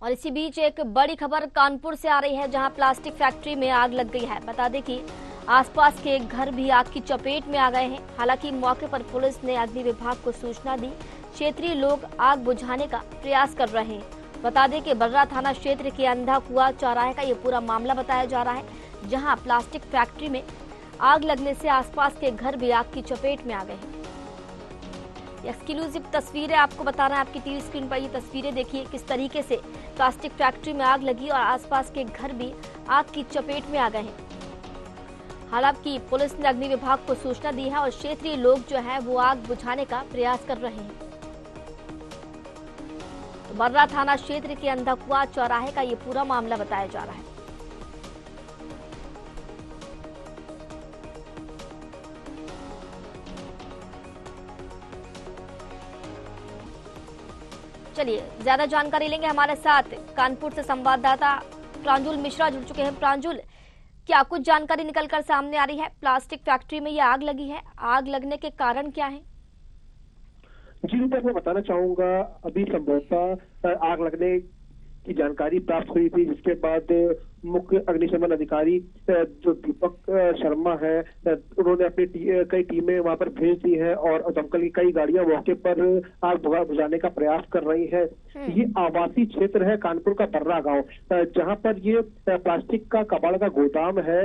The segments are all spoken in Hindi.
और इसी बीच एक बड़ी खबर कानपुर से आ रही है, जहां प्लास्टिक फैक्ट्री में आग लग गई है। बता दें कि आसपास के घर भी आग की चपेट में आ गए हैं। हालांकि मौके पर पुलिस ने अग्नि विभाग को सूचना दी। क्षेत्रीय लोग आग बुझाने का प्रयास कर रहे हैं। बता दें कि बर्रा थाना क्षेत्र के अंधा कुआं चौराहे का ये पूरा मामला बताया जा रहा है, जहाँ प्लास्टिक फैक्ट्री में आग लगने से आसपास के घर भी आग की चपेट में आ गए हैं। एक्सक्लूसिव तस्वीरें आपको बता रहे हैं, आपकी टीवी स्क्रीन पर ये तस्वीरें देखिए किस तरीके से प्लास्टिक फैक्ट्री में आग लगी और आसपास के घर भी आग की चपेट में आ गए हैं। हालांकि पुलिस ने अग्नि विभाग को सूचना दी है और क्षेत्रीय लोग जो है वो आग बुझाने का प्रयास कर रहे हैं। तो बर्रा थाना क्षेत्र के अंधा कुआं चौराहे का ये पूरा मामला बताया जा रहा है। चलिए ज्यादा जानकारी लेंगे, हमारे साथ कानपुर से संवाददाता प्रांजुल मिश्रा जुड़ चुके हैं। प्रांजुल, क्या कुछ जानकारी निकलकर सामने आ रही है? प्लास्टिक फैक्ट्री में ये आग लगी है, आग लगने के कारण क्या है? जी, मैं बताना चाहूंगा, अभी संभवतः आग लगने की जानकारी प्राप्त हुई थी, जिसके बाद मुख्य अग्निशमन अधिकारी जो दीपक शर्मा है, उन्होंने अपनी कई टीमें वहां पर भेज दी है और दमकल की कई गाड़ियां मौके पर आग बुझाने का प्रयास कर रही है। ये आवासीय क्षेत्र है कानपुर का बर्रा गांव, जहां पर ये प्लास्टिक का कबाड़ का गोदाम है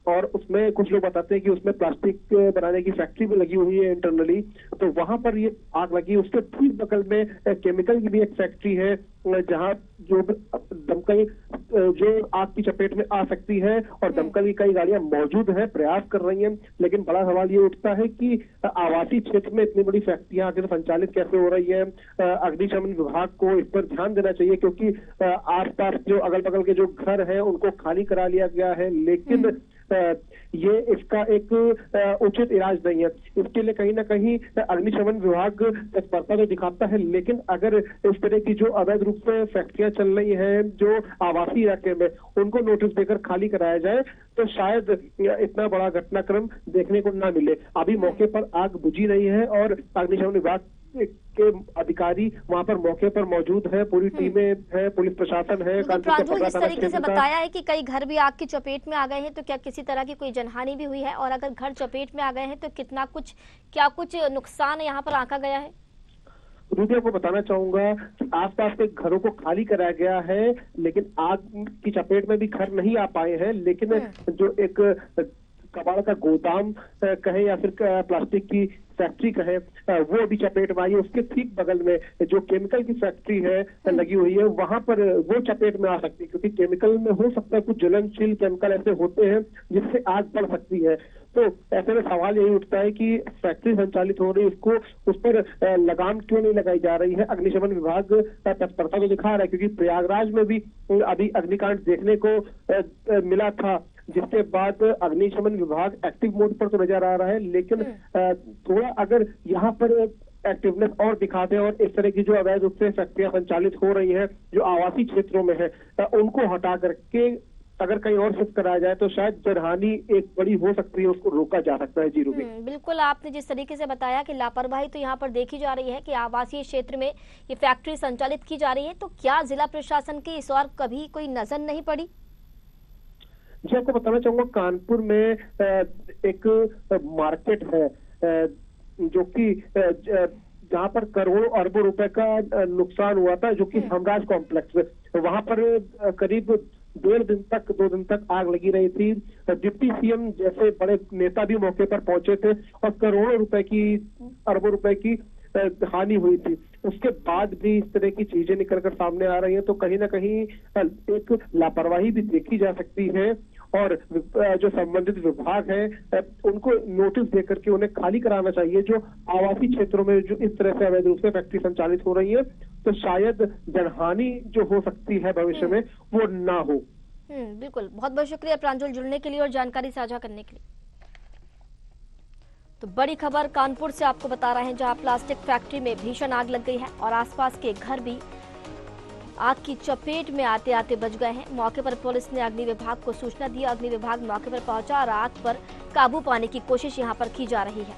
और उसमें कुछ लोग बताते हैं कि उसमें प्लास्टिक बनाने की फैक्ट्री भी लगी हुई है इंटरनली। तो वहां पर ये आग लगी। उसके ठीक बगल में केमिकल की भी एक फैक्ट्री है, जहां जो दमकल जो आग की चपेट में आ सकती है और दमकल की कई गाड़ियां मौजूद है, प्रयास कर रही हैं। लेकिन बड़ा सवाल ये उठता है कि आवासीय क्षेत्र में इतनी बड़ी फैक्ट्रियां आखिर संचालित कैसे हो रही है। अग्निशमन विभाग को इस पर ध्यान देना चाहिए, क्योंकि आसपास जो अगल बगल के जो घर हैं उनको खाली करा लिया गया है, लेकिन ये इसका एक उचित इलाज नहीं है। इसके लिए कहीं ना कहीं अग्निशमन विभाग तत्परता तो दिखाता है, लेकिन अगर इस तरह की जो अवैध रूप से फैक्ट्रियां चल रही हैं जो आवासीय इलाके में, उनको नोटिस देकर खाली कराया जाए तो शायद इतना बड़ा घटनाक्रम देखने को ना मिले। अभी मौके पर आग बुझी नहीं है और अग्निशमन विभाग के अधिकारी वहां पर मौके पर मौजूद है, पूरी टीमें है, पुलिस प्रशासन है। प्रांजुल, इस तरीके से बताया है कि कई घर भी आग की चपेट में आ गए हैं, तो क्या किसी तरह की कोई जनहानि भी हुई है? और अगर घर चपेट में आ गए हैं तो क्या कुछ नुकसान यहाँ पर आंका गया है? रूबी, आपको बताना चाहूंगा कि आसपास के घरों को खाली कराया गया है, लेकिन आग की चपेट में भी घर नहीं आ पाए हैं। लेकिन जो एक कबाड़ का गोदाम कहे या फिर प्लास्टिक की फैक्ट्री कहे, वो अभी चपेट में आई है। उसके ठीक बगल में जो केमिकल की फैक्ट्री है लगी हुई है, वहां पर वो चपेट में आ सकती है, क्योंकि केमिकल में हो सकता है कुछ ज्वलनशील केमिकल ऐसे होते हैं जिससे आग बढ़ सकती है। तो ऐसे में सवाल यही उठता है कि फैक्ट्री संचालित हो रही है, उसको उस पर लगाम क्यों नहीं लगाई जा रही है? अग्निशमन विभाग तत्परता तो दिखा रहा है, क्योंकि प्रयागराज में भी अभी अग्निकांड देखने को मिला था, जिसके बाद अग्निशमन विभाग एक्टिव मोड पर तो नजर आ रहा है। लेकिन थोड़ा अगर यहाँ पर एक्टिवनेस और दिखाते हैं और इस तरह की जो अवैध रूप से फैक्ट्रियां संचालित हो रही हैं जो आवासीय क्षेत्रों में है, उनको हटा करके अगर कहीं और शिफ्ट कराया जाए तो शायद जनहानि एक बड़ी हो सकती है, उसको रोका जा सकता है। जी रूबी, बिल्कुल, आपने जिस तरीके से बताया कि लापरवाही तो यहाँ पर देखी जा रही है कि आवासीय क्षेत्र में ये फैक्ट्री संचालित की जा रही है, तो क्या जिला प्रशासन की इस ओर कभी कोई नजर नहीं पड़ी? जी, आपको बताना चाहूंगा, कानपुर में एक मार्केट है जो कि जहाँ पर करोड़ों अरबों रुपए का नुकसान हुआ था, जो कि हमराज कॉम्प्लेक्स में, वहां पर करीब 2 दिन तक आग लगी रही थी। डिप्टी सीएम जैसे बड़े नेता भी मौके पर पहुंचे थे और करोड़ों अरबों रुपए की हानि हुई थी। उसके बाद भी इस तरह की चीजें निकलकर सामने आ रही हैं, तो कहीं ना कहीं एक लापरवाही भी देखी जा सकती है और जो संबंधित विभाग है उनको नोटिस देकर के उन्हें खाली कराना चाहिए। जो आवासीय क्षेत्रों में जो इस तरह से अवैध रूप से फैक्ट्री संचालित हो रही है, तो शायद जनहानि जो हो सकती है भविष्य में वो ना हो। बिल्कुल, बहुत बहुत शुक्रिया प्रांजुल जुड़ने के लिए और जानकारी साझा करने के लिए। तो बड़ी खबर कानपुर से आपको बता रहे हैं, जहां प्लास्टिक फैक्ट्री में भीषण आग लग गई है और आसपास के घर भी आग की चपेट में आते आते बच गए हैं। मौके पर पुलिस ने अग्नि विभाग को सूचना दी। अग्नि विभाग मौके पर पहुंचा और आग पर काबू पाने की कोशिश यहां पर की जा रही है।